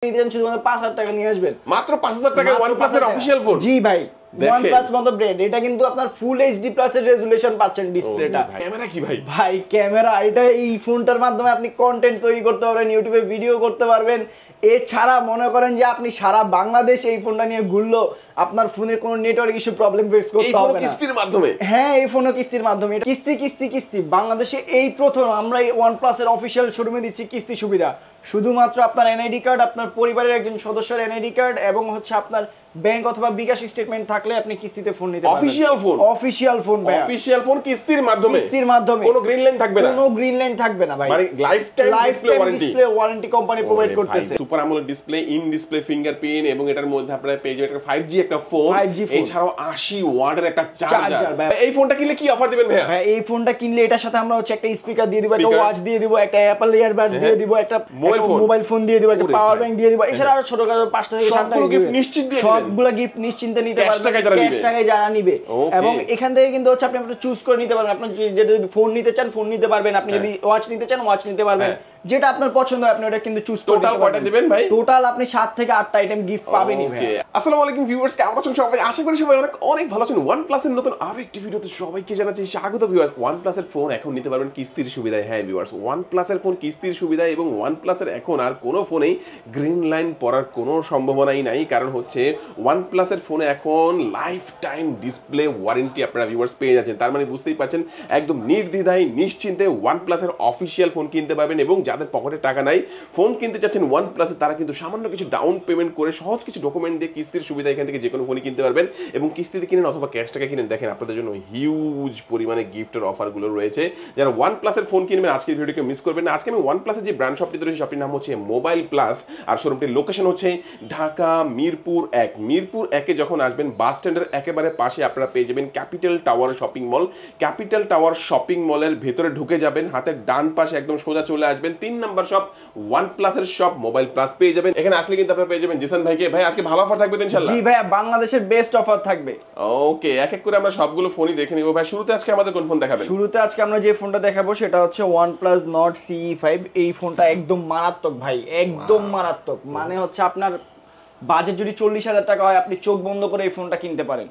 শুধুমাত্র 5,000 টাকা নিয়ে আসবেন, মাত্র 5,000 টাকায় OnePlus এর অফিশিয়াল ফোন। জি ভাই, OnePlus মতো ব্র্যান্ড, এটা কিন্তু আপনার ফুল এইচডি প্লাস এর রেজোলিউশন পাচ্ছেন ডিসপ্লেটা। ক্যামেরা কি ভাই? ভাই ক্যামেরা, এটা এই ফোনটার মাধ্যমে আপনি কন্টেন্ট তৈরি করতে পারবেন, ইউটিউবে ভিডিও করতে পারবেন। এছাড়া মনে করেন যে আপনি সারা বাংলাদেশ এই ফোনটা নিয়ে ঘুরলো, আপনার ফোনে কোনো নেটওয়ার্ক ইস্যু প্রবলেম ফেস করতে হবে না। কিস্তির মাধ্যমে? হ্যাঁ, এই ফোনও কিস্তির মাধ্যমে। কিস্তি বাংলাদেশে এই প্রথম আমরা এই OnePlus এর অফিশিয়াল শোরুমে দিচ্ছি কিস্তি সুবিধা। শুধুমাত্র আপনার এনআইডি কার্ড, আপনার পরিবারের একজন সদস্যের এনআইডি কার্ড এবং হচ্ছে আপনার ব্যাংক অথবা বিকাশ স্টেটমেন্ট থাকলে আপনি কিস্তিতে ফোন নিতে পারবেন। অফিশিয়াল ফোন কিস্তির মাধ্যমে কোনো গ্রিন লাইন থাকবে না। কোনো গ্রিন লাইন থাকবে না ভাই, মানে life time display warranty company provide করতেছে। Super AMOLED display, in display fingerprint, এবং এটার মধ্যে আপনারা পেয়ে যাবেন একটা 5G একটা ফোন, এছাড়াও 80 ওয়াটের একটা চার্জার। এই ফোনটা কিনলে কি অফার দিবেন ভাইয়া? ভাই এই ফোনটা কিনলে এটার সাথে আমরা হচ্ছে একটা স্পিকার দিয়ে দিব, একটা ওয়াচ দিয়ে দিব, একটা অ্যাপল ইয়ারবাডস দিয়ে দিব, একটা মোবাইল ফোন দিয়ে দিব, একটা পাওয়ার ব্যাংক দিয়ে দিব। এছাড়া আরো ছোটখাটো 5টা থেকে 7টা গিফট নিশ্চিত দিয়ে দিবেন। সবগুলো গিফট নিশ্চিন্তে নিতে পারবেন, ক্যাশ টাকায় যারা নিবে। এবং এখান থেকে কিন্তু হচ্ছে আপনি চুজ করে নিতে পারবেন, আপনি যদি ফোন নিতে চান ফোন নিতে পারবেন, আপনি যদি ওয়াচ নিতে চান ওয়াচ নিতে পারবেন, যেটা আপনার পছন্দ হয় আপনি ওটা কিন্তু চুজ করে টোটাল কয়টা দিবেন ভাই? টোটাল আপনি 7 থেকে 8টা আইটেম গিফট পাবেনই ভাই। আসসালামু আলাইকুম ভিউয়ার্স, কেমন আছেন সবাই? আশা করি সবাই অনেক ভালো আছেন। OnePlus এর নতুন আরো একটি ভিডিওতে সবাইকে জানাচ্ছি স্বাগত ভিউয়ার্স। OnePlus এর ফোন এখন নিতে পারবেন কিস্তির সুবিধায়। হ্যাঁ ভিউয়ার্স, OnePlus এর ফোন কিস্তির সুবিধায়, এবং OnePlus এর এখন আর কোনো ফোনেই গ্রিন লাইন পড়ার কোনো সম্ভাবনাই নাই। কারণ হচ্ছে OnePlus এর ফোনে এখন লাইফ টাইম ডিসপ্লে ওয়ারেন্টি আপনারা ভিউয়ার্স পেয়ে যাচ্ছেন। তার মানে বুঝতেই পারছেন, একদম নির্দ্বিধায় নিশ্চিন্তে OnePlus এর অফিশিয়াল ফোন কিনতে পারবেন। এবং যাদের পকেটে টাকা নাই, ফোন কিনতে চাচ্ছেন OnePlus এ, তারা কিন্তু সামান্য কিছু ডাউন পেমেন্ট করে সহজ কিছু ডকুমেন্ট দিয়ে কিস্তির সুবিধা এখান থেকে যে কোনো ফোনই কিনতে পারবেন। এবং কিস্তিতে কিনেন অথবা ক্যাশ টাকা কিনেন, দেখেন আপনাদের জন্য হিউজ পরিমাণে গিফটের অফারগুলো রয়েছে। যারা OnePlus এর ফোন কিনবেন আজকের ভিডিওকে মিস করবেন না। আজকে আমি OnePlus এর যে ব্র্যান্ড শপটি রয়েছে, শপটির নাম হচ্ছে মোবাইল প্লাস, আর শোরুমটির লোকেশন হচ্ছে ঢাকা মিরপুর 1। মিরপুর 1-এ যখন আসবেন, বাস স্ট্যান্ডের একেবারে পাশে আপনারা পেয়ে যাবেন capital tower shopping mall. Capital tower shopping মলের ভেতরে ঢুকে যাবেন, হাতের ডান পাশে একদম সোজা চলে আসবেন, 3 নম্বর শপ OnePlus এর শপ মোবাইল প্লাস পেয়ে যাবেন। এখানে আসলে কিন্তু আপনারা পেয়ে যাবেন জিসান ভাইকে। ভাই আজকে ভালো অফার থাকবে তো ইনশাআল্লাহ? জি ভাই, বাংলাদেশের বেস্ট অফার থাকবে। ওকে, এক এক করে আমরা সবগুলো ফোনই দেখে নিব। ভাই শুরুতে আজকে আমাদের কোন ফোন দেখাবেন? শুরুতে আজকে আমরা যে ফোনটা দেখাবো সেটা হচ্ছে OnePlus Nord CE5। এই ফোনটা একদম মারাত্মক ভাই, একদম মারাত্মক। মানে হচ্ছে আপনার বাজেট যদি 40,000 টাকা হয়, আপনি চোখ বন্ধ করে এই ফোনটা কিনতে পারেন।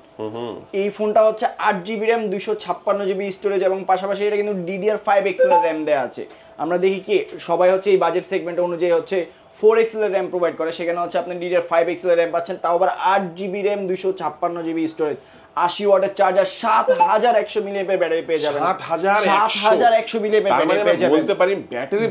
এই ফোনটা হচ্ছে 8GB র্যাম, 256GB স্টোরেজ, এবং পাশাপাশি এটা কিন্তু DDR5 এর র্যাম দেওয়া আছে। আমরা দেখি কি সবাই হচ্ছে এই বাজেট সেগমেন্ট অনুযায়ী হচ্ছে 4X এর র্যাম প্রোভাইড করে, সেখানে হচ্ছে আপনি DDR5 এর র্যাম পাচ্ছেন, তাও আবার 8GB র্যাম, 256GB স্টোরেজ, 80 ওয়াটের চার্জার, 7100 মিলিঅ্যাম্পিয়ার ব্যাটারি পেয়ে যাবেন। 7100 মিলিঅ্যাম্পিয়ার ব্যাটারি পেয়ে যাবেন। বলতে পারি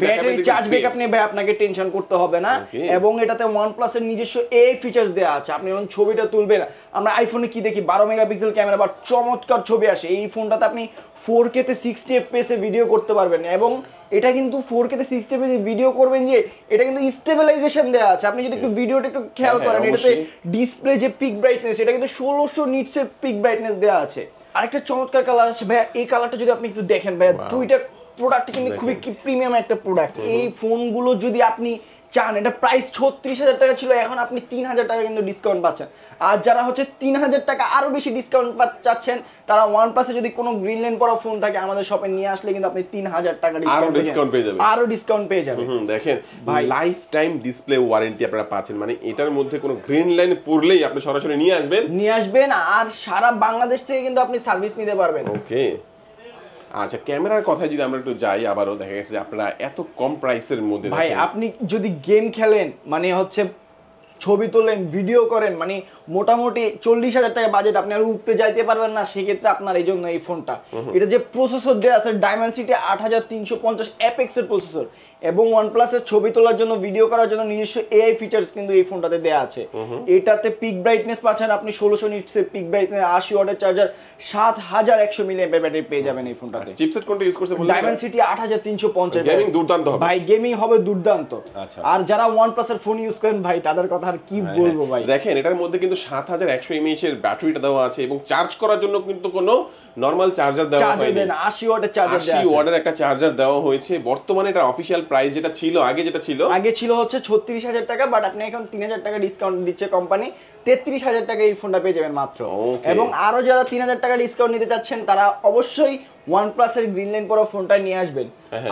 ব্যাটারি চার্জ ব্যাকআপ নিয়ে ভাই আপনাকে টেনশন করতে হবে না। এবং এটাতে OnePlus এর নিজস্ব এই ফিচারস দেয়া আছে। আপনি যখন ছবিটা তুলবেন, আমরা আইফোনে কি দেখি 12 মেগাপিক্সেল ক্যামেরা, বা চমৎকার ছবি আসে, এই ফোনটাতে আপনি 4K তে 60 FPS এ ভিডিও করতে পারবেন। এবং এটা কিন্তু 4K তে 60 FPS এ ভিডিও করবেন, যে এটা কিন্তু স্টেবিলাইজেশন দেওয়া আছে। আপনি যদি একটু ভিডিওটা একটু খেয়াল করেন, এটাতে ডিসপ্লে যে পিক ব্রাইটনেস, এটা কিন্তু 1600 নিটস এর পিক ব্রাইটনেস দেওয়া আছে। আরেকটা চমৎকার কালার আছে ভাইয়া, এই কালারটা যদি আপনি একটু দেখেন ভাইয়া, দুইটা প্রোডাক্ট কিন্তু খুবই প্রিমিয়াম একটা প্রোডাক্ট। এই ফোনগুলো যদি আপনি চান, এটা প্রাইস 36,000 টাকা ছিল, এখন আপনি 3,000 টাকা কিন্তু ডিসকাউন্ট পাচ্ছেন। আর যারা হচ্ছে 3,000 টাকা আরো বেশি ডিসকাউন্ট চাচ্ছেন, তারা OnePlus এ যদি কোনো গ্রিন লাইন পরা ফোন থাকে আমাদের শপে নিয়ে আসলে কিন্তু আপনি 3,000 টাকা ডিসকাউন্ট পেয়ে যাবেন। আরো ডিসকাউন্ট পেয়ে যাবেন। দেখেন ভাই, লাইফ টাইম ডিসপ্লে ওয়ারেন্টি আপনারা পাচ্ছেন। মানে এটার মধ্যে কোনো গ্রিন লাইন পড়লেই আপনি সরাসরি নিয়ে আসবেন, আর সারা বাংলাদেশ থেকে কিন্তু আপনি সার্ভিস নিতে পারবেন। ওকে, আচ্ছা, ক্যামেরার কথায় যদি আমরা একটু যাই, আবারও দেখা গেছে যে আপনারা এত কম প্রাইসের মধ্যে ভাই আপনি যদি গেম খেলেন, মানে হচ্ছে ছবি তোলেন, ভিডিও করেন, মানে মোটামুটি 40,000 টাকা বাজেট, আপনি আর উপরে যাইতে পারবেন না, সেক্ষেত্রে আপনার এই জন্য এই ফোনটা। এটা যে প্রসেসর দেওয়া আছে Dimensity 8350 FX এর প্রসেসর, এবং OnePlus এর ছবি তোলার জন্য, ভিডিও করার জন্য নিজস্ব AI ফিচারস কিন্তু এই ফোনটাতে দেওয়া আছে। এটাতে পিক ব্রাইটনেস পাচ্ছেন আপনি 1600 নিটস এর পিক ব্রাইটনেস, 80 ওয়াটের চার্জার, 7100 মিলিঅ্যাম্পিয়ার ব্যাটারি পেয়ে যাবেন এই ফোনটাতে। চিপসেট কোনটা ইউজ করতে বললেন? Dimensity 8350। গেমিং দুর্দান্ত হবে ভাই, গেমিং হবে দুর্দান্ত। আচ্ছা, আর যারা OnePlus এর ফোন ইউজ করেন ভাই, তাদের কথা আর কি বলবো ভাই। দেখেন এটার মধ্যে কিন্তু 7100 mAh এর ব্যাটারিটা দেওয়া আছে, এবং চার্জ করার জন্য কিন্তু কোনো নরমাল চার্জার দেওয়া হয়নি, 80 ওয়াটের চার্জার দেওয়া আছে। 80 ওয়াটের একটা চার্জার দেওয়া হয়েছে। বর্তমানে এটা অফিশিয়াল প্রাইস যেটা ছিল, আগে ছিল হচ্ছে 36,000 টাকা, বাট আপনি এখন 3,000 টাকা ডিসকাউন্ট দিচ্ছে কোম্পানি, 33,000 টাকা এই ফোনটা পেয়ে যাবেন মাত্র। এবং আরো যারা 3,000 টাকা ডিসকাউন্ট নিতে চাচ্ছেন, তারা অবশ্যই OnePlus এর গ্রিন লাইন পরা ফোনটা নিয়ে আসবেন,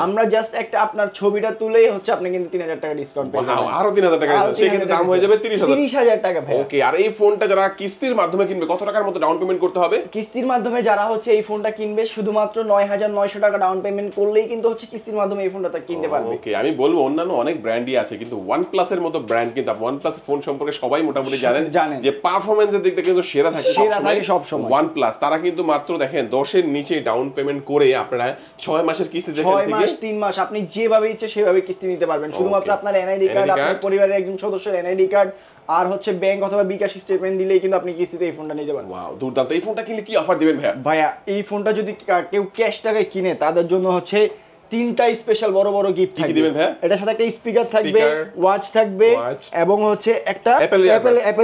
আমরা জাস্ট একটা আপনার ছবিটা তুলেই হচ্ছে আপনি কিন্তু 3000 টাকা ডিসকাউন্ট পেয়ে যাবেন। আরো 3000 টাকা ডিসকাউন্ট, সেক্ষেত্রে দাম হয়ে যাবে 30000 টাকা ভাই। ওকে, আর এই ফোনটা যারা কিস্তির মাধ্যমে কিনবে কত টাকার মতো ডাউন পেমেন্ট করতে হবে? কিস্তির মাধ্যমে যারা হচ্ছে এই ফোনটা কিনবে শুধুমাত্র 9900 টাকা ডাউন পেমেন্ট করলেই কিন্তু হচ্ছে কিস্তির মাধ্যমে এই ফোনটা কিনতে পারবে। ওকে, আমি বলবো অন্যান্য অনেক ব্র্যান্ডই আছে, কিন্তু OnePlus এর মতো ব্র্যান্ড কিন্তু OnePlus ফোন সম্পর্কে সবাই মোটামুটি জানেন যে পারফরম্যান্সের দিক থেকে কিন্তু সেরা থাকে সব সময়। OnePlus তারা কিন্তু মাত্র দেখেন 10 এর নিচে ডাউন পেমেন্ট করে আপনারা 6 মাসের কিস্তি দেখেন 6 মাস 3 মাস আপনি যেভাবে ইচ্ছে সেভাবে কিস্তি নিতে পারবেন। শুধুমাত্র আপনার এনআইডি কার্ড, আপনার পরিবারের একজন সদস্যের এনআইডি কার্ড আর হচ্ছে ব্যাংক অথবা বিকাশ স্টেটমেন্ট দিলেই কিন্তু আপনি কিস্তিতে এই ফোনটা নিতে পারবেন। ওয়াও, দুর্দান্ত। এই ফোনটা কিনলে কি অফার দিবেন ভাইয়া? ভাইয়া এই ফোনটা যদি কেউ ক্যাশ টাকায় কিনে তাদের জন্য হচ্ছে 3টা স্পেশাল বড় বড় গিফট থাকবে। কি দিবেন ভাইয়া? এটার সাথে একটা স্পিকার থাকবে, ওয়াচ থাকবে এবং হচ্ছে একটা অ্যাপল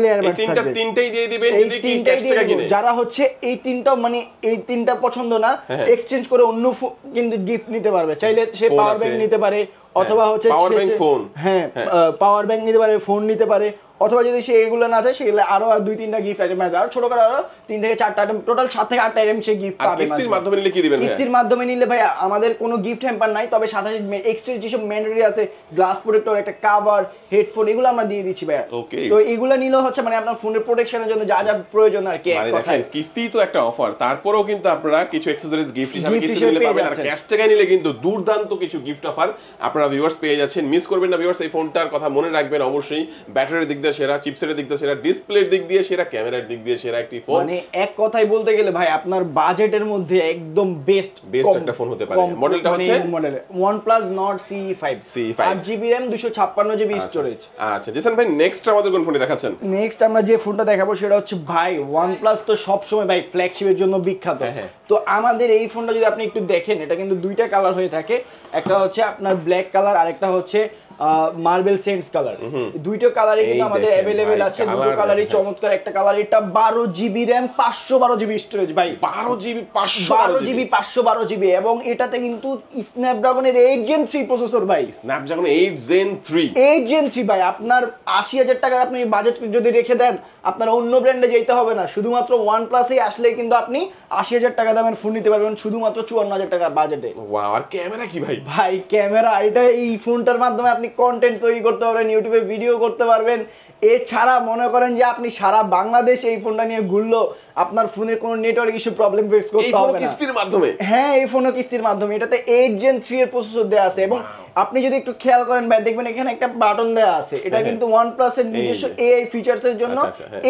এয়ারবাডস থাকবে। তিনটাই দিয়ে দিবেন যদি কি ক্যাশ টাকা কিনে। যারা হচ্ছে এই তিনটা মানে এই তিনটা পছন্দ না, এক্সচেঞ্জ করে অন্য কিন্তু গিফট নিতে পারবে। চাইলে সে পাওয়ার ব্যাংক নিতে পারে অথবা হচ্ছে পাওয়ার ব্যাংক ফোন, হ্যাঁ পাওয়ার ব্যাংক নিতে পারে, ফোন নিতে পারে, অথবা যদি সে এগুলো না চায় সেগুলো আরো 2-3টা গিফট আইটেম আছে, আর ছোট করে আরো 3 থেকে 4টা আইটেম, টোটাল 7 থেকে 8টা আইটেম সে গিফট পাবে। কিস্তির মাধ্যমে নিলে কি দিবেন? কিস্তির মাধ্যমে নিলে ভাই আমাদের কোনো গিফট হ্যাম্পার নাই, তবে সাথে এক্সট্রা যেসব ম্যান্ডেটরি আছে, গ্লাস প্রোটেক্টর, একটা কভার, হেডফোন, এগুলো আমরা দিয়ে দিচ্ছি ভাই। তো এগুলো নিলে হচ্ছে মানে আপনার ফোনের প্রোটেকশনের জন্য যা যা প্রয়োজন আর কি। মানে দেখেন কিস্তি তো একটা অফার, তারপরেও কিন্তু আপনারা কিছু অ্যাকসেসরিজ গিফট হিসেবে কিস্তি নিলে পাবেন, আর ক্যাশ টাকা নিলে কিন্তু দুর্দান্ত কিছু গিফট অফার আপনারা ভিউয়ার্স পেয়ে যাচ্ছেন। মিস করবেন না ভিউয়ার্স, এই ফোনটার কথা মনে রাখবেন অবশ্যই। ব্যাটারির দিক দিয়ে সেরা, চিপসেটের দিক দিয়ে সেরা, ডিসপ্লের দিক দিয়ে সেরা, ক্যামেরার দিক দিয়ে সেরা একটি ফোন। মানে এক কথাই বলতে গেলে ভাই আপনার বাজেটের মধ্যে একদম বেস্ট একটা ফোন হতে পারে। মডেলটা হচ্ছে model OnePlus Nord CE5 8GB RAM 256GB storage. আচ্ছা জেসন ভাই, নেক্সট আমাদের কোন ফোনটি দেখাচ্ছেন? নেক্সট আমরা যে ফোনটা দেখাবো সেটা হচ্ছে ভাই OnePlus তো সব সময় ভাই ফ্ল্যাগশিপের জন্য বিখ্যাত। তো আমাদের এই ফোনটা যদি আপনি একটু দেখেন, এটা কিন্তু দুইটা কালার হয়ে থাকে, একটা হচ্ছে আপনার ব্ল্যাক কালার আর একটা হচ্ছে মার্বেল সেন্টস কালার। দুইটা কালারই কিন্তু আমাদের अवेलेबल আছে, দুটো কালারই চমৎকার। একটা কালার এটা 12GB RAM 512GB স্টোরেজ ভাই, 12GB 512GB এবং এটাতে কিন্তু স্ন্যাপড্রাগনের 8 Gen 3 প্রসেসর ভাই। স্ন্যাপড্রাগন 8 Gen 3 8 Gen 3 ভাই। আপনার 80,000 টাকা আপনি বাজেট যদি রেখে দেন, আপনার অন্য ব্র্যান্ডে যেতে হবে না, শুধুমাত্র OnePlus-এ আসলেই কিন্তু আপনি 80,000 টাকা দামের ফোন নিতে পারবেন শুধুমাত্র 54,000 টাকা বাজেটে। ওয়াও, আর ক্যামেরা কি ভাই? ভাই ক্যামেরা, এটা এই ফোনটার মাধ্যমে আপনি কন্টেন্ট তৈরি করতে পারবেন, ইউটিউবে ভিডিও করতে পারবেন। এছাড়া মনে করেন যে আপনি সারা বাংলাদেশ এই ফোনটা নিয়ে ঘুরলো, আপনার ফোনের কোনো নেটওয়ার্ক ইস্যু প্রবলেম ফেস করতে হবে না। কিস্তির মাধ্যমে? হ্যাঁ, এই ফোনও কিস্তির মাধ্যমে। এটাতে 8 Gen 3 এর প্রসেসর দেয়া আছে এবং আপনি যদি একটু খেয়াল করেন ভাই দেখবেন এখানে একটা বাটন দেয়া আছে, এটা কিন্তু OnePlus এর নিজস্ব AI ফিচারস এর জন্য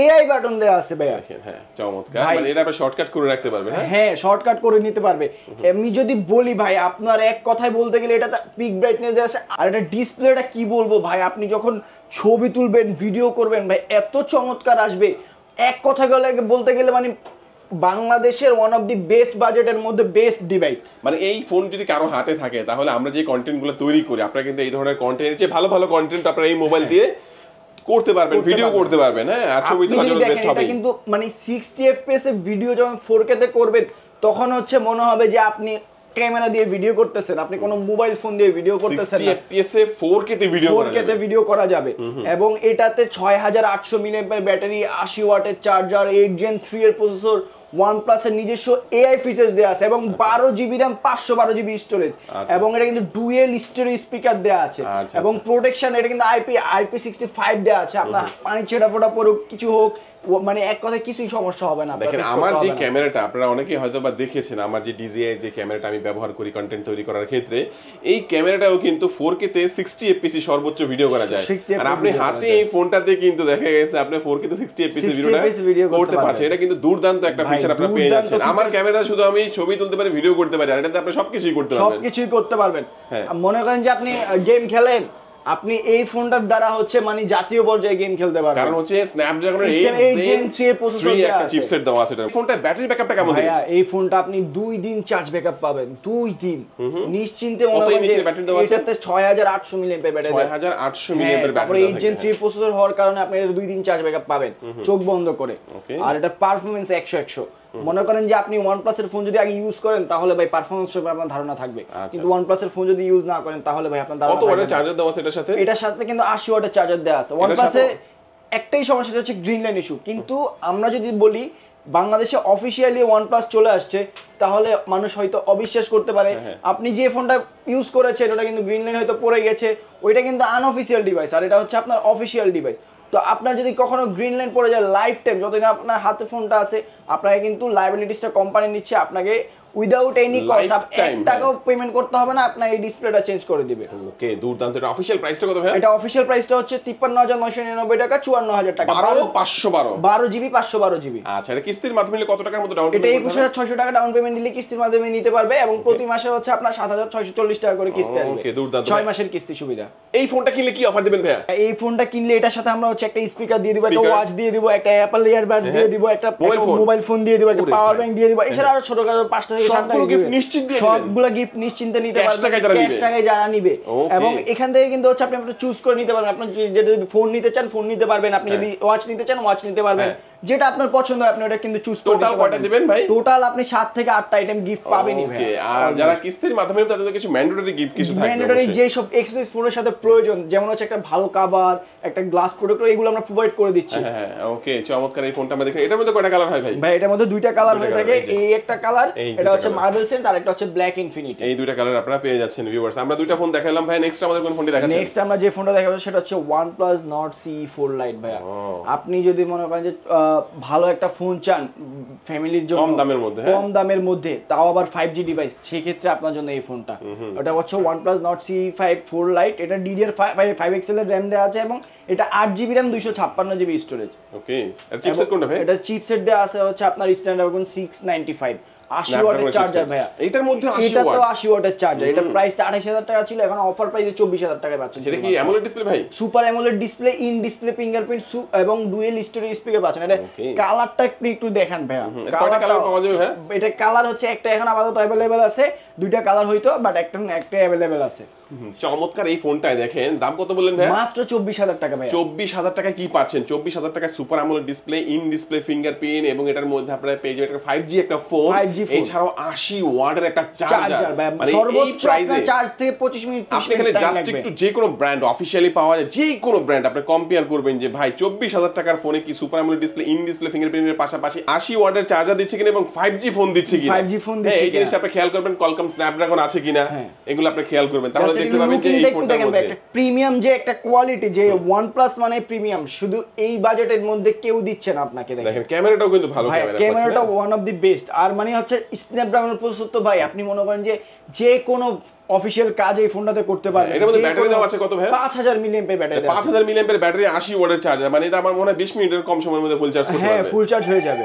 AI বাটন দেয়া আছে ভাই। হ্যাঁ চমৎকার, মানে এটা আপনি শর্টকাট করে রাখতে পারবেন। হ্যাঁ শর্টকাট করে নিতে পারবে। আমি যদি বলি ভাই আপনার এক কথায় বলতে গেলে এটা পিক ব্রাইটনেস দেয়া আছে, আর এটা ডিসপ্লেটা কি বলবো ভাই, আপনি যখন ছবি তুলবেন ভিডিও করবেন ভাই এত চমৎকার আসবে। এক কথা বলতে গেলে মানে বাংলাদেশের ওয়ান অফ দি বেস্ট বাজেটের মধ্যে বেস্ট ডিভাইস। মানে এই ফোন যদি কারো হাতে থাকে তাহলে আমরা যে কন্টেন্টগুলো তৈরি করি, আপনারা কিন্তু এই ধরনের কন্টেন্টের চেয়ে ভালো ভালো কন্টেন্ট আপনারা এই মোবাইল দিয়ে করতে পারবেন, ভিডিও করতে পারবেন। হ্যাঁ, আর ছবি তোলার জন্য বেস্ট হবে। এটা কিন্তু মানে 60 fps এর ভিডিও যখন 4K তে করবেন তখন হচ্ছে মনে হবে যে আপনি ক্যামেরা দিয়ে ভিডিও করতেছেন, আপনি কোনো মোবাইল ফোন দিয়ে ভিডিও করতেছেন না। 60 fps এ 4K তে ভিডিও করা যাবে এবং এটাতে 6800 mAh ব্যাটারি, 80 ওয়াটের চার্জার, 8 Gen 3 এর প্রসেসর, OnePlus এর নিজস্ব AI ফিচারস দেয়া আছে এবং 12GB RAM 512GB স্টোরেজ এবং এটা কিন্তু ডুয়েল স্টেরিও স্পিকার দেয়া আছে এবং প্রোটেকশন এটা কিন্তু IP65 দেয়া আছে। আপনার পানি ছেটা ফোটা পড়ুক কিছু হোক, মানে এক কথায় কিছুই সমস্যা হবে না। দেখেন আমার যে ক্যামেরাটা আপনারা অনেকেই হয়তো বা দেখেছেন, আমার যে DJI যে ক্যামেরাটা আমি ব্যবহার করি কন্টেন্ট তৈরি করার ক্ষেত্রে, এই ক্যামেরাটাও কিন্তু 4K তে 60 fps সর্বোচ্চ ভিডিও করা যায়। আর আপনি হাতে এই ফোনটাতে কিন্তু দেখা গেছে আপনি 4K তে 60 fps ভিডিও করতে পারছেন। এটা কিন্তু দুর্দান্ত একটা ফিচার আপনারা পেয়ে যাচ্ছেন। আমার ক্যামেরাটা শুধু আমি ছবি তুলতে পারি, ভিডিও করতে পারি, আর এটাতে আপনি সবকিছুই করতে পারবেন। মনে করেন যে আপনি গেম খেলেন, আপনি এই ফোনটার দ্বারা হচ্ছে মানে জাতীয় পর্যায়ে গেম খেলতে পারবেন, কারণ হচ্ছে স্ন্যাপড্রাগনের 8 Gen 3 এর প্রসেসর একটা চিপসেট দেওয়া আছে। এটা ফোনটা ব্যাটারি ব্যাকআপটা কেমন দেবে? ভাইয়া এই ফোনটা আপনি 2 দিন চার্জ ব্যাকআপ পাবেন, 2 দিন নিশ্চিন্তে। মনে করেন যে এটাতে 6800 mAh ব্যাটারি, 6800 mAh ব্যাটারি। তারপরে 8 Gen 3 প্রসেসর হওয়ার কারণে আপনি 2 দিন চার্জ ব্যাকআপ পাবেন চোখ বন্ধ করে। আর এটা পারফরম্যান্স 100 মনে করেন যে আপনি OnePlus এর ফোন যদি আগে ইউজ করেন তাহলে ভাই পারফরম্যান্স সম্পর্কে আপনার ধারণা থাকবে, কিন্তু OnePlus এর ফোন যদি ইউজ না করেন তাহলে ভাই আপনার ধারণা কত ওয়াটের চার্জার দেওয়া আছে এটার সাথে? এটার সাথে কিন্তু 80 ওয়াটের চার্জার দেওয়া আছে। OnePlus এর একটাই সমস্যা হচ্ছে গ্রিন লাইন ইস্যু, কিন্তু আমরা যদি বলি বাংলাদেশে অফিসিয়ালি OnePlus চলে আসছে, তাহলে মানুষ হয়তো অবিশ্বাস করতে পারে। আপনি যে ফোনটা ইউজ করেছেন ওটা কিন্তু গ্রিন লাইন হয়তো পড়ে গেছে, ওইটা কিন্তু আনঅফিসিয়াল ডিভাইস, আর এটা হচ্ছে আপনার অফিসিয়াল ডিভাইস। তো আপনার যদি কখনো গ্রিন লাইন পড়ে যায়, লাইফ টাইম যতদিন আপনার হাতে ফোনটা আছে, আপনাকে কিন্তু লায়াবিলিটিসটা কোম্পানি নিচ্ছে, আপনাকে উইদাউট এনি কস্ট 1 টাকাও পেমেন্ট করতে হবে না, আপনার এই ডিসপ্লেটা চেঞ্জ করে দিবে। ওকে, দুর্দান্ত। এটা অফিশিয়াল প্রাইসটা কত ভাই? এটা অফিশিয়াল প্রাইসটা হচ্ছে 53999 টাকা, 54000 টাকা, 12 জিবি 512 জিবি। আচ্ছা, এটা কিস্তির মাধ্যমে নিলে কত টাকার মতো ডাউন এটা পেমেন্ট? 21600 টাকা ডাউন পেমেন্ট দিলে কিস্তির মাধ্যমে নিতে পারবে, এবং প্রতি মাসে হচ্ছে আপনার 7640 টাকা করে কিস্তি আসবে। ওকে, দুর্দান্ত। 6 মাসের কিস্তি সুবিধা। এই ফোনটা কিনলে কি অফার দিবেন ভাইয়া? এই ফোনটা কিনলে এটার সাথে আমরা হচ্ছে একটা স্পিকার দিয়ে দিব, একটা ওয়াচ দিয়ে দিব, একটা অ্যাপল ইয়ারবাডস দিয়ে দিব, একটা মোবাইল ফোন দিয়ে দিব, একটা পাওয়ার ব্যাংক দিয়ে দিব, এছাড়া আরো ছোটখাটো 5টা থেকে 7টা গিফট নিশ্চিত দিয়ে সবগুলা গিফট নিশ্চিন্তে নিতে পারবেন, ক্যাশ টাকায় যারা নিবে। এবং এখান থেকে কিন্তু হচ্ছে আপনি চুজ করে নিতে পারবেন, আপনি যদি ফোন নিতে চান ফোন নিতে পারবেন, আপনি যদি ওয়াচ নিতে চান ওয়াচ নিতে পারবেন, যেটা আপনার পছন্দ হয় আপনি ওটা কিন্তু চুজ করে টোটাল কয়টা দিবেন ভাই? টোটাল আপনি 7 থেকে 8টা আইটেম গিফট পাবেনই ভাই। ওকে, আর যারা কিস্তির মাধ্যমে নেবে তাদের কিছু ম্যান্ডেটরি গিফট কিছু থাকবে। ম্যান্ডেটরি যে সব এক্সেসরিজ ফোনের সাথে প্রয়োজন, যেমন হচ্ছে একটা ভালো কভার, একটা গ্লাস প্রোটেক্টর, এগুলো আমরা প্রোভাইড করে দিচ্ছি। হ্যাঁ, ওকে, চমৎকার। এই ফোনটা আমরা দেখেন, এটার মধ্যে কয়টা কালার হয় ভাই? ভাই এটার মধ্যে 2টা কালার হয়ে থাকে, এই একটা কালার, এটা হচ্ছে মার্বেল সেন্স, আর একটা হচ্ছে ব্ল্যাক ইনফিনিটি। এই দুইটা কালার আপনারা পেয়ে যাচ্ছেন ভিউয়ার্স। আমরা দুইটা ফোন দেখালাম ভাই, নেক্সট আমাদের কোন ফোনটি দেখাচ্ছেন? নেক্সট আমরা যে ফোনটা দেখাবো সেটা হচ্ছে OnePlus Nord CE4 Lite ভাইয়া। আপনি যদি মনে করেন যে ভালো একটা ফোন চান ফ্যামিলির জন্য, কম দামের মধ্যে, তাও আবার 5G ডিভাইস, সেই ক্ষেত্রে আপনার জন্য এই ফোনটা। এটা হচ্ছে OnePlus Nord CE4 Lite, এটা DDR5 এর RAM দেওয়া আছে, এবং এটা 8GB RAM 256GB স্টোরেজ। ওকে, আর চিপসেট কোনটা ভাই? এটা চিপসেট দেওয়া আছে হচ্ছে আপনার স্ন্যাপড্রাগন 695, 80 ওয়াটের চার্জার ভাইয়া। এটার মধ্যে 80 ওয়াট, এটা তো 80 ওয়াটের চার্জার। এটা প্রাইসটা 28000 টাকা ছিল, এখন অফার প্রাইসে 24000 টাকায় পাচ্ছেন। এটা কি অ্যামোলেড ডিসপ্লে ভাই? Super AMOLED display, in display fingerprint এবং ডুয়াল স্টোরেজ স্পিকার পাচ্ছেন। এটা কালারটা একটু দেখেন ভাইয়া, কয়টা কালার পাওয়া যাবে ভাই? এটা কালার হচ্ছে একটা এখন আপাতত अवेलेबल আছে, দুইটা কালার হইতো, বাট একটা अवेलेबल আছে। চমৎকার। এই ফোনটায় দেখেন, দাম কত বললেন ভাই? মাত্র 24000 টাকা ভাই। 24000 টাকায় কি পাচ্ছেন? 24000 টাকায় super AMOLED display, in display fingerprint, এবং এটার মধ্যে আপনারা পেয়ে যাবেন একটা 5G একটা ফোন, এছাড়াও 80 ওয়াটের একটা চার্জার। মানে এই প্রাইসে চার্জ থেকে 25 মিনিট আপনি এখানে জাস্ট একটু যে কোনো ব্র্যান্ড অফিশিয়ালি পাওয়া যায়, যে কোনো ব্র্যান্ড আপনি কম্পেয়ার করবেন যে ভাই 24000 টাকার ফোনে কি super AMOLED display, in display ফিঙ্গারপ্রিন্টের পাশাপাশি 80 ওয়াটের চার্জার দিচ্ছে কিনা এবং 5G ফোন দিচ্ছে কিনা। 5G ফোন দিচ্ছে, এই জিনিসটা আপনি খেয়াল করবেন, কলকম স্ন্যাপড্রাগন আছে কিনা, এগুলো আপনি খেয়াল করবেন, তাহলে দেখতে পাবেন যে এই ফোনটার মধ্যে একটা প্রিমিয়াম যে একটা কোয়ালিটি, যে OnePlus মানে প্রিমিয়াম, শুধু এই বাজেটের মধ্যে কেউ দিচ্ছে না আপনাকে। দেখেন ক্যামেরাটাও কিন্তু ভালো, ক্যামেরাটা ওয়ান অফ দি বেস্ট। আর মানে হচ্ছে স্ন্যাপড্রাগনের প্রসেসর তো ভাই আপনি মনে করেন যে কোনো অফিশিয়াল কাজ এই ফোনটাতে করতে পারবেন। এর মধ্যে ব্যাটারি দাও আছে কত ভাই? 5000 মিলিঅ্যাম্পিয়ার ব্যাটারি আছে। 5000 মিলিঅ্যাম্পিয়ার ব্যাটারি, 80 ওয়াটের চার্জার, মানে এটা আমার মনে হয় 20 মিনিটের কম সময়ের মধ্যে ফুল চার্জ করতে পারবে। হ্যাঁ, ফুল চার্জ হয়ে যাবে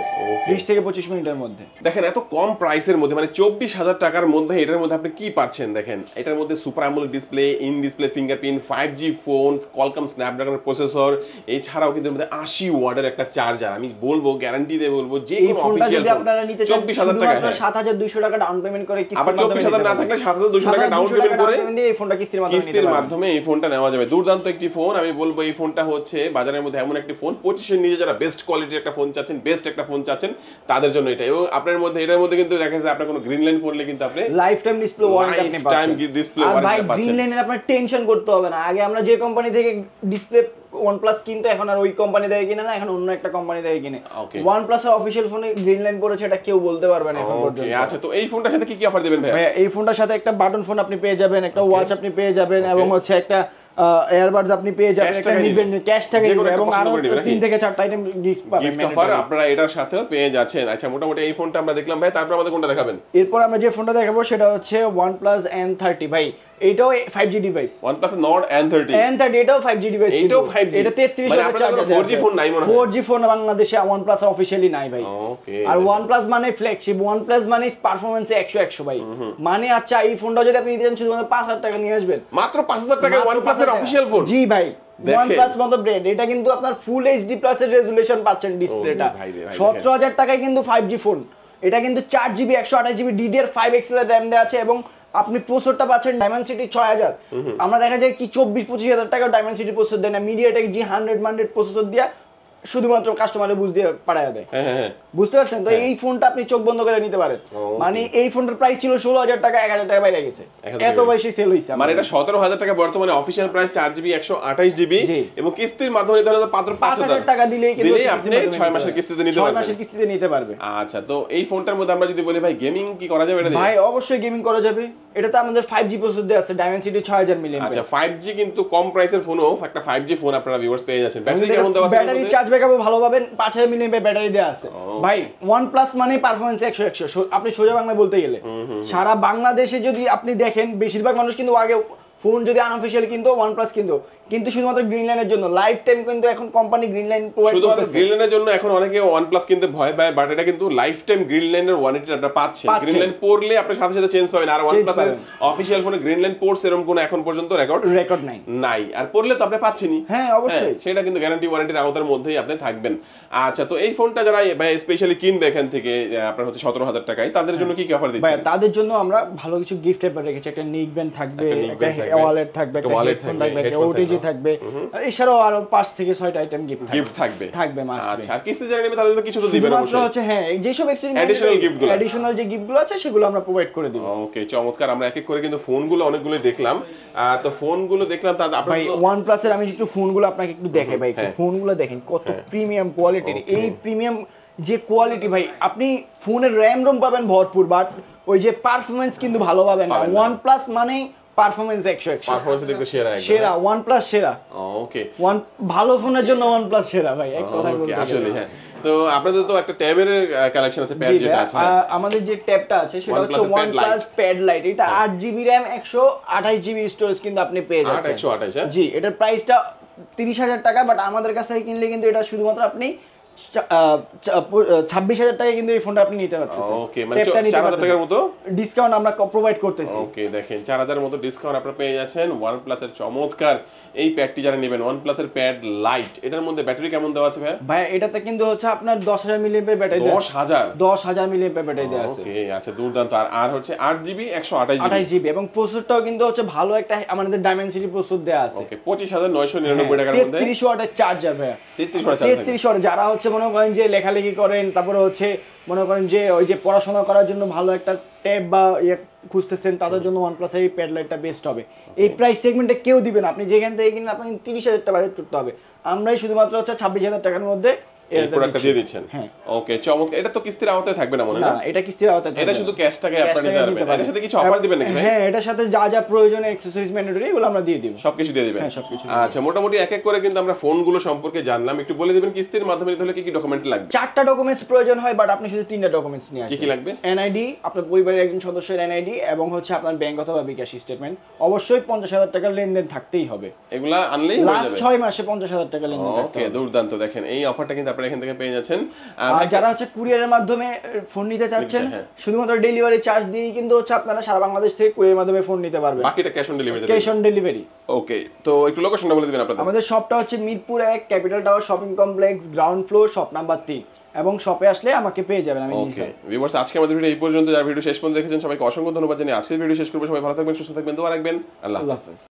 20 থেকে 25 মিনিটের মধ্যে। দেখেন এত কম প্রাইসের মধ্যে, মানে 24000 টাকার মধ্যে এটার মধ্যে আপনি কি পাচ্ছেন দেখেন। এটার মধ্যে super AMOLED display, in display fingerprint, 5G phone, Qualcomm স্ন্যাপড্রাগনের প্রসেসর, এছাড়াও কিন্তু এর মধ্যে 80 ওয়াটের একটা চার্জার। আমি বলবো, গ্যারান্টি দিয়ে বলবো, যে কোনো অফিশিয়াল ফোন আপনারা নিতে চান 24000 টাকা, 7200 টাকা ডাউন পেমেন্ট করে কিস্তি, আবার 24000 না থাকলে 7200 টাকা ডাউন পেমেন্ট করে এই ফোনটা কিস্তির মাধ্যমে এই ফোনটা নেওয়া যাবে। দুর্দান্ত একটি ফোন। আমি বলবো এই ফোনটা হচ্ছে বাজারের মধ্যে এমন একটি ফোন, 25 নিজে যারা বেস্ট কোয়ালিটির একটা ফোন চাচ্ছেন, বেস্ট একটা ফোন চাচ্ছেন, তাদের জন্য এটা। এবং আপনার মধ্যে এটার মধ্যে কিন্তু দেখা যায় আপনার কোনো গ্রিন লাইন পড়লে কিন্তু আপনি লাইফ টাইম ডিসপ্লে ওয়ারেন্টি আপনি পাচ্ছেন। টাইম ডিসপ্লে ওয়ারেন্টি পাচ্ছেন। গ্রিন লাইনের আপনার টেনশন করতে হবে না। আগে আমরা যে কোম্পানি থেকে ডিসপ্লে OnePlus কিনতো, এখন আর ওই কোম্পানি থেকে কিনে না, এখন অন্য একটা কোম্পানি থেকে কিনে। OnePlus এর অফিশিয়াল ফোনে গ্রিন লাইন পড়েছে এটা কেউ বলতে পারবে না এখন পর্যন্ত। আচ্ছা, তো এই ফোনটার সাথে কি কি অফার দিবেন ভাই? এই ফোনটার সাথে একটা বাটন ফোন আপনি পেয়ে যাবেন, একটা ওয়াচ আপনি পেয়ে যাবেন, এবং হচ্ছে একটা এয়ারবাডস আপনি পেয়ে যাবেন, একটা নিবেন ক্যাশ টাকা নিবেন, এবং আরো 3 থেকে 4টা আইটেম গিফট পাবেন। গিফট অফার আপনারা এটার সাথেও পেয়ে যাচ্ছেন। আচ্ছা, মোটামুটি এই ফোনটা আমরা দেখলাম ভাই, তারপর আমাদের কোনটা দেখাবেন? এরপর আমরা যে ফোনটা দেখাবো সেটা হচ্ছে OnePlus N30 ভাই। এটাও 5G device. OnePlus Nord N30 এটাও 5G ডিভাইস। এটাও 5G। এটা 33 মানে আপনাদের কোনো 4G ফোন নাই মনে হয়? 4G ফোন বাংলাদেশে OnePlus অফিশিয়ালি নাই ভাই। ওকে। আর OnePlus মানে ফ্ল্যাগশিপ, OnePlus মানে পারফরম্যান্সে 100 ভাই। মানে আচ্ছা, এই ফোনটা যদি আপনি নিতে চান শুধু 5000 টাকা নিয়ে আসবেন। মাত্র 5000 টাকায় OnePlus এর অফিশিয়াল ফোন? জি ভাই, OnePlus মতো ব্র্যান্ড। এটা কিন্তু আপনার ফুল HD প্লাস এর রেজোলিউশন পাচ্ছেন ডিসপ্লেটা। 17000 টাকায় কিন্তু 5G ফোন। এটা কিন্তু 4GB 128GB DDR5 RAM দেওয়া আছে, এবং আপনি প্রসেসরটা পাচ্ছেন ডায়মেনসিটি 6000। আমরা দেখা যায় কি 24-25 হাজার টাকা ডায়মেনসিটি প্রসেসর দেয় না, মিডিয়াটেক G100 প্রসেসর দিয়া শুধুমাত্র কাস্টমারের বুঝ দিয়ে পাঠায় দেয়। হ্যাঁ, বুঝতে পারছেন? তো এই ফোনটা আপনি চোখ বন্ধ করে নিতে পারেন। Okay. মানে এই ফোনটার প্রাইস ছিল 16,000 টাকা, 1,000 টাকা বাইরে গেছে, 1000 এত বেশি সেল হইছে। মানে এটা 17,000 টাকা বর্তমানে অফিশিয়াল প্রাইস, 4GB 128GB জি। এবং কিস্তির মাধ্যমে নিতে হলে তো মাত্র 5,000 টাকা দিলেই কিন্তু আপনি 6 মাসের কিস্তিতে নিতে 6 পারবেন। মাসের কিস্তিতে নিতে পারবে। আচ্ছা, তো এই ফোনটার মধ্যে আমরা যদি বলি ভাই গেমিং কি করা যাবে এটা দিয়ে? ভাই অবশ্যই গেমিং করা যাবে। এটাতে আমাদের 5G প্রসেসর দেয়া আছে, Dimensity 6000 mAh। আচ্ছা, 5G কিন্তু কম প্রাইসের ফোনও একটা 5G ফোন আপনারা ভিউয়ার্স পেয়ে যাচ্ছেন। ব্যাটারি কেমন দেওয়া আছে? ব্যাটারি চার্জ ব্যাকআপও ভালো পাবেন, 5000 mAh ব্যাটারি দেয়া আছে। Okay. ভাই OnePlus মানে পারফরম্যান্স 100 আপনি সোজা বাংলায় বলতে গেলে সারা বাংলাদেশে যদি আপনি দেখেন, বেশিরভাগ মানুষ কিন্তু আগে ফোন যদি আনঅফিশিয়ালি কিনতো OnePlus কিন্তু শুধুমাত্র গ্রিন লাইনের জন্য। লাইফ টাইম কিন্তু এখন কোম্পানি গ্রিন লাইন প্রোভাইড শুধুমাত্র করতেছে। গ্রিন লাইনের জন্য এখন অনেকে OnePlus কিনতে ভয় পায়, বাট এটা কিন্তু লাইফ টাইম গ্রিন লাইনের ওয়ারেন্টি আপনারা পাচ্ছেন। গ্রিন লাইন পড়লে আপনি সাথে সাথে চেঞ্জ পাবেন। আর OnePlus এর অফিশিয়াল ফোনে গ্রিন লাইন পোর্টস এরকম কোনো এখন পর্যন্ত রেকর্ড নাই। আর পড়লে তো আপনি পাচ্ছেনই। হ্যাঁ, অবশ্যই। সেটা কিন্তু গ্যারান্টি ওয়ারেন্টির আওতার মধ্যেই আপনি থাকবেন। আচ্ছা, তো এই ফোনটা যারা ভাই স্পেশালি কিনবে এখান থেকে আপনার হচ্ছে 17,000 টাকায়, তাদের জন্য কি অফার ভাই দিচ্ছেন? তাদের জন্য আমরা ভালো কিছু গিফট পেপার রেখেছি। একটা নেক ব্যান্ড থাকবে, একটা ওয়ালেট থাকবে, একটা হেডফোন থাকবে, একটা ওটিজি থাকবে, এছাড়াও আরো 5 থেকে 6টা আইটেম গিফট থাকবে মাস্ট। আচ্ছা, আর কিস্তি যারা নেবে তাদের তো কিছু তো দিবেন অবশ্যই। হচ্ছে হ্যাঁ, যেসব অ্যাডিশনাল যে গিফটগুলো আছে সেগুলো আমরা প্রোভাইড করে দিব। ওকে, চমৎকার। আমরা এক এক করে কিন্তু ফোনগুলো অনেকগুলো দেখলাম। তো ফোনগুলো দেখলাম, তার ভাই OnePlus এর আমি একটু ফোনগুলো আপনাকে একটু দেখাই ভাই, একটু ফোনগুলো দেখেন কত প্রিমিয়াম কোয়ালিটির। এই প্রিমিয়াম যে কোয়ালিটি ভাই, আপনি ফোনের র্যাম রোম পাবেন ভরপুর, বাট ওই যে পারফরম্যান্স কিন্তু ভালো পাবেন না। OnePlus মানেই পারফরম্যান্স 100 পারফরম্যান্স দেখতে সেরা, OnePlus সেরা। ওকে, ভালো ফোনের জন্য OnePlus সেরা ভাই, এক কথায় বলতে গেলে। আসলে হ্যাঁ। তো আপনাদের তো একটা ট্যাবের কালেকশন আছে, প্যাড যেটা আছে, আমাদের যে ট্যাবটা আছে সেটা হচ্ছে OnePlus Pad Lite। এটা 8GB RAM 128GB স্টোরেজ কিন্তু আপনি পেয়ে যাচ্ছেন। 128, জি, এটার প্রাইসটা 30,000 টাকা, বাট আমাদের কাছ থেকে কিনলে কিন্তু এটা শুধুমাত্র আপনি 26,000 টাকা কিন্তু এই ফোনটা আপনি নিতে পারতেছেন। ওকে, মানে 4,000 টাকার মতো ডিসকাউন্ট আমরা প্রোভাইড করতেছি। ওকে, দেখেন 4,000 মতো ডিসকাউন্ট আপনারা পেয়ে যাচ্ছেন OnePlus এর চমৎকার এই প্যাডটি যারা নেবেন, OnePlus এর প্যাড লাইট। এটার মধ্যে ব্যাটারি কেমন দেওয়া আছে ভাই? ভাই এটাতে কিন্তু হচ্ছে আপনার 10,000 mAh ব্যাটারি দেওয়া আছে। 10,000 mAh ব্যাটারি দেওয়া আছে। ওকে, আচ্ছা, দুর্দান্ত। আর হচ্ছে 8GB 128GB এবং প্রসেসরটাও কিন্তু হচ্ছে ভালো একটা আমাদের Dimensity প্রসেসর দেওয়া আছে। ওকে, 25,999 টাকার মধ্যে 33 ওয়াটের চার্জার ভাই। 33 ওয়াট যারা হচ্ছে মনে করেন যে লেখালেখি করেন, তারপরে হচ্ছে মনে করেন যে ওই যে পড়াশোনা করার জন্য ভালো একটা ট্যাব বা খুঁজতেছেন, তাদের জন্য OnePlus এই প্যাড লাইটটা বেস্ট হবে। এই প্রাইস সেগমেন্টে কেউ দিবেন, আপনি যেখান থেকে কিনেন আপনাকে 30,000 টাকা বাজেট করতে হবে। আমরাই শুধুমাত্র হচ্ছে 26,000 টাকার মধ্যে এই প্রোডাক্টটা দিয়ে দিচ্ছেন। হ্যাঁ, ওকে, চমৎকার। এটা তো কিস্তির আওতায় থাকবে না মনে হয়? না, এটা কিস্তির আওতায় থাকবে। এটা শুধু ক্যাশ টাকায় আপনারা নিতে পারবেন। এর সাথে কিছু অফার দিবেন নাকি ভাই? হ্যাঁ, এটার সাথে যা যা প্রয়োজন অ্যাকসেসরিজ ম্যান্ডেটরি এগুলো আমরা দিয়ে দিব। সবকিছু দিয়ে দিবেন? হ্যাঁ, সবকিছু। আচ্ছা, মোটামুটি এক এক করে কিন্তু আমরা ফোনগুলো সম্পর্কে জানলাম। একটু বলে দিবেন কিস্তির মাধ্যমে নিতে হলে কি কি ডকুমেন্ট লাগবে? 4টা ডকুমেন্টস প্রয়োজন হয়, বাট আপনি শুধু 3টা ডকুমেন্টস নিয়ে আসবেন। কি লাগবে? এনআইডি, আপনার পরিবারের একজন সদস্যের এনআইডি, এবং হচ্ছে আপনার ব্যাংক অথবা বিকাশ স্টেটমেন্ট। অবশ্যই 50,000 টাকার লেনদেন থাকতেই হবে। এগুলা আনলেই হয়ে লাস্ট যাবে। 6 মাসে 50,000 টাকা লেনদেন থাকতে ওকে, হবে। দুর্দান্ত। দেখেন এই অফারটা কিন্তু আপনারা এখান থেকে পেয়ে যাচ্ছেন। আর যারা হচ্ছে কুরিয়ারের মাধ্যমে ফোন নিতে চাচ্ছেন, হ্যাঁ। শুধুমাত্র ডেলিভারি চার্জ দিয়েই কিন্তু হচ্ছে আপনারা সারা বাংলাদেশ থেকে কুরিয়ারের মাধ্যমে ফোন নিতে পারবেন। বাকিটা cash on delivery. Cash on delivery. Okay, তো একটু লোকেশনটা বলে দিবেন আপনাদের। আমাদের শপটা হচ্ছে Mirpur 1 capital tower shopping complex, ground floor, shop number 3। এবং শপে আসলে আমাকে পেয়ে যাবেন। আমি ওকে ভিউয়ার্স, আজকে আমাদের ভিডিও এই পর্যন্ত। যারা ভিডিও শেষ পর্যন্ত দেখেছেন সবাইকে অসংখ্য ধন্যবাদ জানিয়ে আজকের ভিডিও শেষ করবো। সবাই ভালো থাকবেন, সুস্থ থাকবেন, দোয়া রাখবেন। আল্লাহ হাফেজ।